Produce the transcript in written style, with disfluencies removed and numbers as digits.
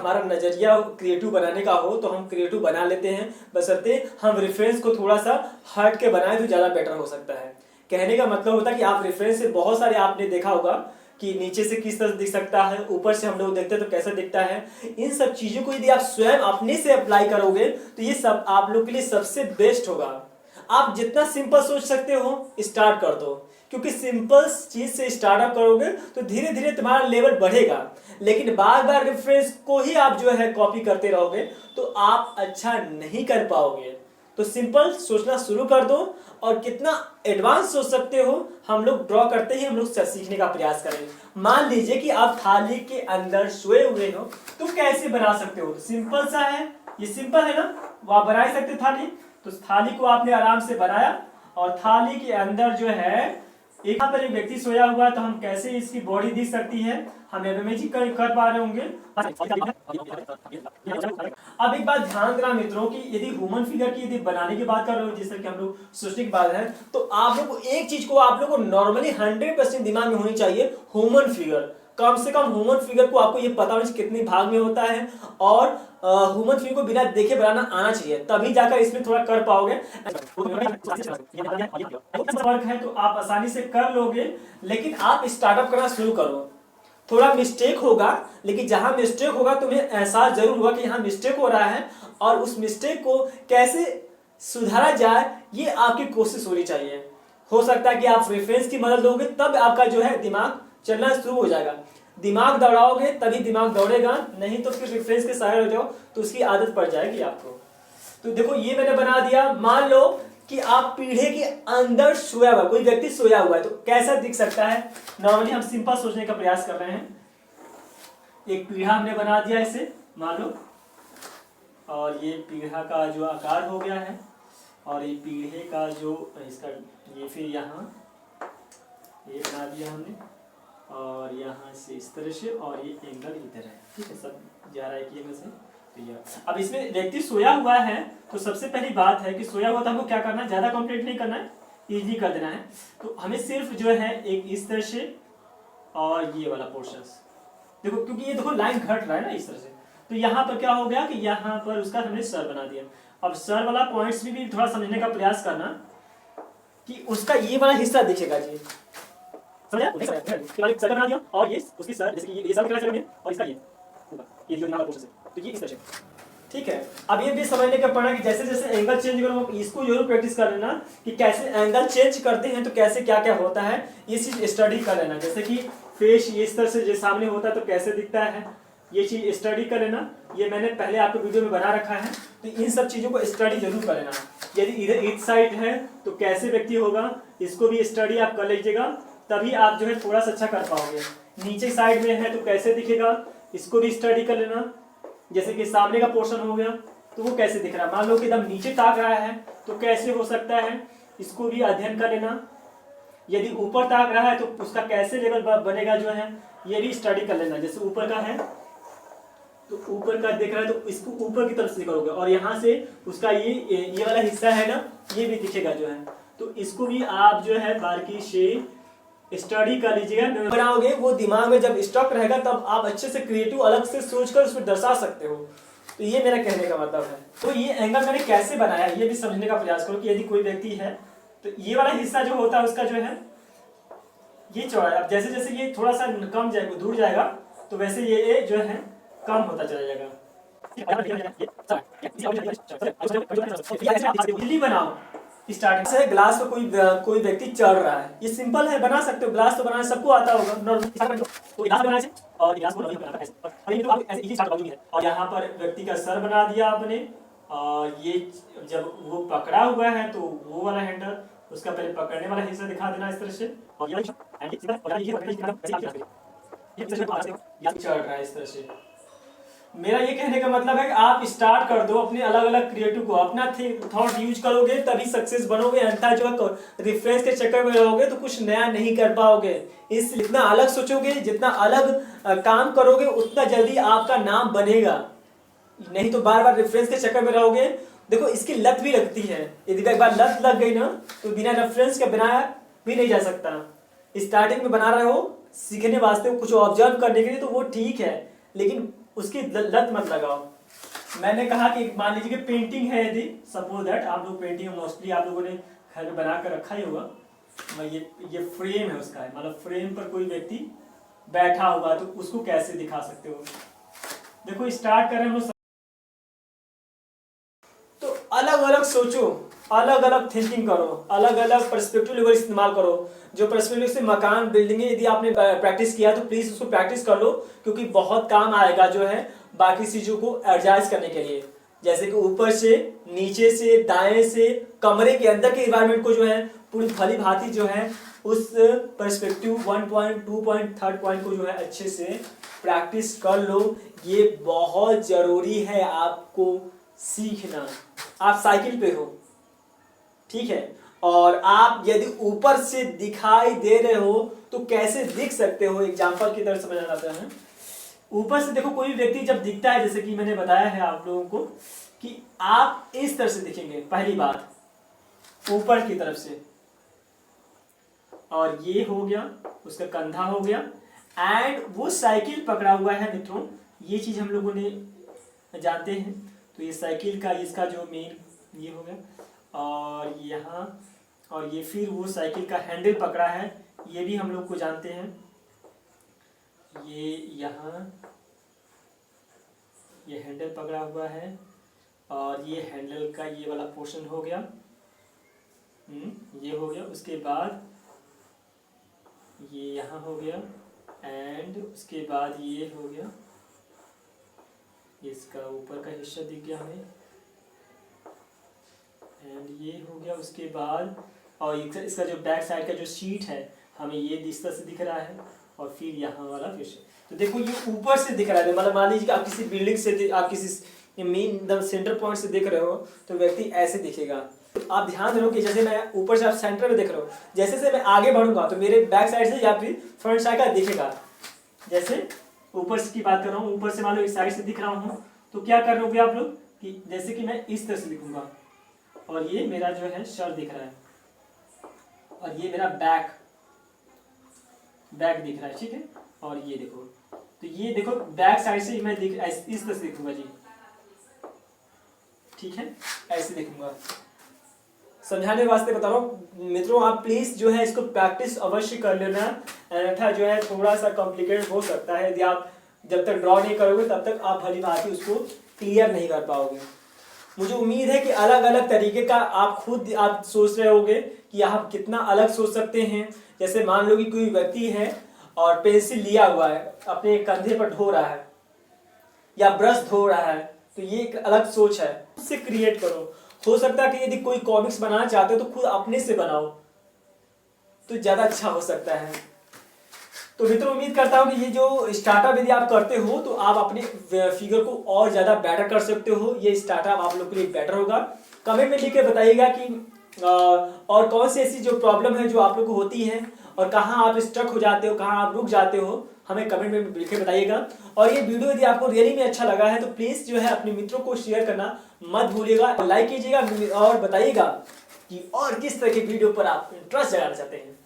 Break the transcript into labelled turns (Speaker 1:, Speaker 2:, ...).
Speaker 1: हमारा नजरिया क्रिएटिव बनाने का हो तो हम क्रिएटिव बना लेते हैं, बशर्ते हम रेफरेंस को थोड़ा सा हट के बनाए तो ज़्यादा बेटर हो सकता है। कहने का मतलब होता है कि आप रेफरेंस से बहुत सारे आपने देखा होगा कि नीचे से किस तरह दिख सकता है, ऊपर से हम लोग देखते हैं तो कैसा दिखता है। इन सब चीज़ों को यदि आप स्वयं अपने से अप्लाई करोगे तो ये सब आप लोग के लिए सबसे बेस्ट होगा। आप जितना सिंपल सोच सकते हो स्टार्ट कर दो, क्योंकि सिंपल चीज से स्टार्टअप करोगे तो धीरे धीरे तुम्हारा लेवल बढ़ेगा। लेकिन बार बार रेफरेंस को ही आप जो है कॉपी करते रहोगे तो आप अच्छा नहीं कर पाओगे। तो सिंपल सोचना शुरू कर दो, और कितना एडवांस सोच सकते हो हम लोग ड्रॉ करते ही हम लोग सीखने का प्रयास करें। मान लीजिए कि आप थाली के अंदर सोए हुए हो तो कैसे बना सकते हो, सिंपल सा है, ये सिंपल है ना, वो आप बना सकते थाली। तो थाली को आपने आराम से बनाया, और थाली के अंदर जो है यहाँ पर एक व्यक्ति सोया हुआ है, तो हम कैसे इसकी बॉडी दिख सकती है, हम इमेजिन कर पा रहे होंगे। अब एक बात ध्यान देना मित्रों कि यदि ह्यूमन फिगर की यदि बनाने की बात कर रहे हो, जैसे कि हम लोग सोचने की बात है, तो आप लोग को एक चीज को आप लोग को नॉर्मली 100% दिमाग में होनी चाहिए, ह्यूमन फिगर। कम से कम ह्यूमन फिगर को आपको ये पता होना चाहिए कितने भाग में होता है, और ह्यूमन फिगर को बिना देखे बनाना आना चाहिए, तभी जाकर इसमें थोड़ा कर पाओगे। फर्क है तो आप आसानी से कर लोगे, लेकिन आप स्टार्टअप करना शुरू करो। थोड़ा मिस्टेक होगा, लेकिन जहां मिस्टेक होगा तुम्हें एहसास जरूर होगा कि यहाँ मिस्टेक हो रहा है, और उस मिस्टेक को कैसे सुधारा जाए ये आपकी कोशिश होनी चाहिए। हो सकता है कि आप रेफरेंस की मदद लोगे तब आपका जो है दिमाग चलना शुरू हो जाएगा। दिमाग दौड़ाओगे तभी दिमाग दौड़ेगा, नहीं तो फिर रेफरेंस के सहारे हो जाओ तो उसकी आदत पड़ जाएगी आपको। तो देखो ये मैंने बना दिया। मान लो कि आप पीढ़े के अंदर सोया हुआ, कोई व्यक्ति सोया हुआ है, तो कैसा दिख सकता है। नॉर्मली हम सिंपल सोचने का प्रयास कर रहे हैं। एक पीढ़ा हमने बना दिया इसे, मान लो, और ये पीढ़ा का जो आकार हो गया है, और ये पीढ़े का जो इसका ये फिर यहाँ ये बना दिया हमने, और यहाँ से इस तरह से, और ये एंगल इधर है, ठीक है, सब जा रहा है कि में से। अब इसमें व्यक्ति सोया हुआ है, तो सबसे पहली बात है कि सोया हुआ तो हमको क्या करना है, ज्यादा कॉम्प्लिकेट नहीं करना है, इजी कर देना है। तो हमें सिर्फ जो है एक इस तरह से और ये वाला पोर्शन देखो, क्योंकि ये देखो लाइन घट रहा है ना इस तरह से, तो यहाँ पर क्या हो गया कि यहाँ पर उसका हमने सर बना दिया। अब सर वाला पॉइंट्स भी थोड़ा समझने का प्रयास करना कि उसका ये वाला हिस्सा दिखेगा जी, सर बना दिया, और ये उसकी सर, जैसे ये सर और इसका ये जो नाम पोर्शन है, तो ये इस तरह से, ठीक है। अब ये भी समझने का पड़ा कि जैसे जैसे एंगल चेंज करो, इसको जरूर प्रैक्टिस कर लेना कि कैसे एंगल चेंज करते हैं तो कैसे क्या क्या होता है, ये चीज स्टडी कर लेना। जैसे कि फेस ये इस तरह से जो सामने होता है तो कैसे दिखता है, ये चीज स्टडी कर लेना। ये मैंने पहले आपको वीडियो में बना रखा है, तो इन सब चीजों को स्टडी जरूर कर लेना। यदि इधर इस साइड है तो कैसे व्यक्ति होगा, इसको भी स्टडी आप कर लीजिएगा, तभी आप जो है थोड़ा सा अच्छा कर पाओगे। नीचे साइड में है तो कैसे दिखेगा, इसको भी स्टडी कर लेना। जैसे कि सामने का पोर्शन हो गया तो वो कैसे दिख रहा है, मान लो कि एकदम नीचे ताक रहा है तो कैसे हो सकता है, इसको भी अध्ययन कर लेना। यदि ऊपर ताक रहा है तो उसका कैसे लेवल बनेगा जो है, ये भी स्टडी कर लेना। जैसे ऊपर का है तो ऊपर का दिख रहा है तो इसको ऊपर की तरफ से करोगे, और यहाँ से उसका ये वाला हिस्सा है ना, ये भी दिखेगा जो है, तो इसको भी आप जो है बारीकी से स्टडी कर लीजिएगा। बनाओगे वो दिमाग में जब स्टॉक रहेगा तब आप अच्छे से क्रिएटिव अलग से सोचकर उसमें दर्शा सकते हो। तो ये मेरा कहने का मतलब है। तो ये एंगल मैंने कैसे बनाया ये भी समझने का प्रयास करो कि यदि कोई व्यक्ति है तो ये वाला हिस्सा जो होता है उसका जो है ये चौड़ा है। अब जैसे जैसे ये थोड़ा सा कम जाएगा, दूर जाएगा, तो वैसे ये जो है कम होता चला जाएगा। बनाओ स्टार्टिंग से ग्लास पे कोई व्यक्ति चढ़ रहा है, ये सिंपल है, बना सकते हो। ग्लास तो बनाना सबको आता होगा, तो ग्लास बनाना है और ग्लास को बनाना है, और ये तो आप ऐसे इजी स्टार्ट करोगे। और यहाँ पर व्यक्ति का सर बना दिया आपने, और ये जब वो पकड़ा हुआ है तो वो वाला हैंडल, उसका पहले पकड़ने वाला हिस्सा दिखा देना इस तरह से, और ये चढ़ रहा है इस तरह से। मेरा ये कहने का मतलब है कि आप स्टार्ट कर दो अपने अलग अलग क्रिएटिव को, अपना थॉट यूज करोगे तभी सक्सेस बनोगे, अन्यथा जो है रिफरेंस के चक्कर में रहोगे तो कुछ नया नहीं कर पाओगे। इस जितना अलग सोचोगे, जितना अलग काम करोगे, उतना जल्दी आपका नाम बनेगा। नहीं तो बार बार रेफरेंस के चक्कर में रहोगे। देखो इसकी लत भी लगती है, यदि एक बार लत लग गई ना तो बिना रेफरेंस के बनाया भी नहीं जा सकता। स्टार्टिंग में बना रहे हो सीखने वास्ते, कुछ ऑब्जर्व करने के लिए तो वो ठीक है, लेकिन उसकी लत मत लगाओ। मैंने कहा कि मान लीजिए कि पेंटिंग है, यदि सपोज दैट आप लोग पेंटिंग मोस्टली आप लोगों ने घर में बना कर रखा ही होगा, ये फ्रेम है उसका है, मतलब फ्रेम पर कोई व्यक्ति बैठा होगा तो उसको कैसे दिखा सकते हो। देखो स्टार्ट करें हम लोग। तो अलग अलग सोचो, अलग अलग थिंकिंग करो, अलग अलग पर्सपेक्टिव लेवल इस्तेमाल करो। जो पर्सपेक्टिव से मकान बिल्डिंग यदि आपने प्रैक्टिस किया तो प्लीज उसको प्रैक्टिस कर लो, क्योंकि बहुत काम आएगा जो है बाकी चीजों को एडजस्ट करने के लिए। जैसे कि ऊपर से, नीचे से, दाएं से, कमरे के अंदर के इन्वायरमेंट को जो है पूरी भली भांति जो है उस पर्सपेक्टिव 1 पॉइंट 2 पॉइंट 3 पॉइंट को जो है अच्छे से प्रैक्टिस कर लो। ये बहुत जरूरी है आपको सीखना। आप साइकिल पे हो, ठीक है, और आप यदि ऊपर से दिखाई दे रहे हो तो कैसे दिख सकते हो, एग्जाम्पल की तरह समझना चाहते हैं। ऊपर से देखो, कोई व्यक्ति जब दिखता है, जैसे कि मैंने बताया है आप लोगों को कि आप इस तरह से दिखेंगे, पहली बात ऊपर की तरफ से, और ये हो गया उसका कंधा हो गया, एंड वो साइकिल पकड़ा हुआ है मित्रों। ये चीज हम लोगों ने जानते हैं। तो ये साइकिल का इसका जो मेन ये हो गया, और यहाँ, और ये फिर वो साइकिल का हैंडल पकड़ा है, ये भी हम लोग को जानते हैं। ये यहाँ ये हैंडल पकड़ा हुआ है, और ये हैंडल का ये वाला पोर्शन हो गया, ये हो गया। उसके बाद ये यहाँ हो गया, एंड उसके बाद ये हो गया, इसका ऊपर का हिस्सा दिख गया हमें, एंड ये हो गया। उसके बाद और इसका जो बैक साइड का जो सीट है हमें ये इस तरह से दिख रहा है, और फिर यहाँ वाला फिर। तो देखो ये ऊपर से दिख रहा है, मतलब मान लीजिए कि आप किसी बिल्डिंग से, आप किसी मेन एकदम सेंटर पॉइंट से देख रहे हो तो व्यक्ति ऐसे दिखेगा। आप ध्यान दो कि जैसे मैं ऊपर से आप सेंटर में देख रहे हो, जैसे से मैं आगे बढ़ूंगा तो मेरे बैक साइड से या फिर फ्रंट साइड का दिखेगा। जैसे ऊपर से की बात कर रहा हूँ, ऊपर से मान लो इस साइड से दिख रहा हूँ, तो क्या कर रहे हो आप लोग कि जैसे कि मैं इस तरह से दिखूंगा, और ये मेरा जो है सर दिख रहा है, और ये मेरा बैक दिख रहा है, ठीक है। और ये देखो, तो ये देखो बैक साइड से मैं इस तरह से दिखूंगा जी, ठीक है, ऐसे दिखूंगा। समझाने वास्ते बता रहा हूँ मित्रों, आप प्लीज जो है इसको प्रैक्टिस अवश्य कर लेना, अन्यथा जो है थोड़ा सा कॉम्प्लिकेटेड हो सकता है। यदि आप जब तक ड्रॉ नहीं करोगे तब तक आप भली भांति उसको क्लियर नहीं कर पाओगे। मुझे उम्मीद है कि अलग अलग तरीके का आप खुद आप सोच रहे होगे कि आप कितना अलग सोच सकते हैं। जैसे मान लो कि कोई व्यक्ति है और पेंसिल लिया हुआ है, अपने कंधे पर ढो रहा है या ब्रश धो रहा है, तो ये एक अलग सोच है, उससे क्रिएट करो। हो सकता है कि यदि कोई कॉमिक्स बनाना चाहते हो तो खुद अपने से बनाओ, तो ज्यादा अच्छा हो सकता है। तो मित्रों उम्मीद करता हूँ कि ये जो स्टार्टअप यदि आप करते हो तो आप अपने फिगर को और ज्यादा बेटर कर सकते हो। ये स्टार्टअप आप लोग के लिए बेटर होगा। कमेंट में लिख के बताइएगा कि और कौन सी ऐसी जो प्रॉब्लम है जो आप लोग को होती है, और कहाँ आप स्ट्रक हो जाते हो, कहाँ आप रुक जाते हो, हमें कमेंट में लिख के बताइएगा। और ये वीडियो यदि आपको रियली में अच्छा लगा है तो प्लीज जो है अपने मित्रों को शेयर करना मत भूलिएगा, लाइक कीजिएगा और बताइएगा कि और किस तरह की वीडियो पर आप इंटरेस्ट जगाना चाहते हैं।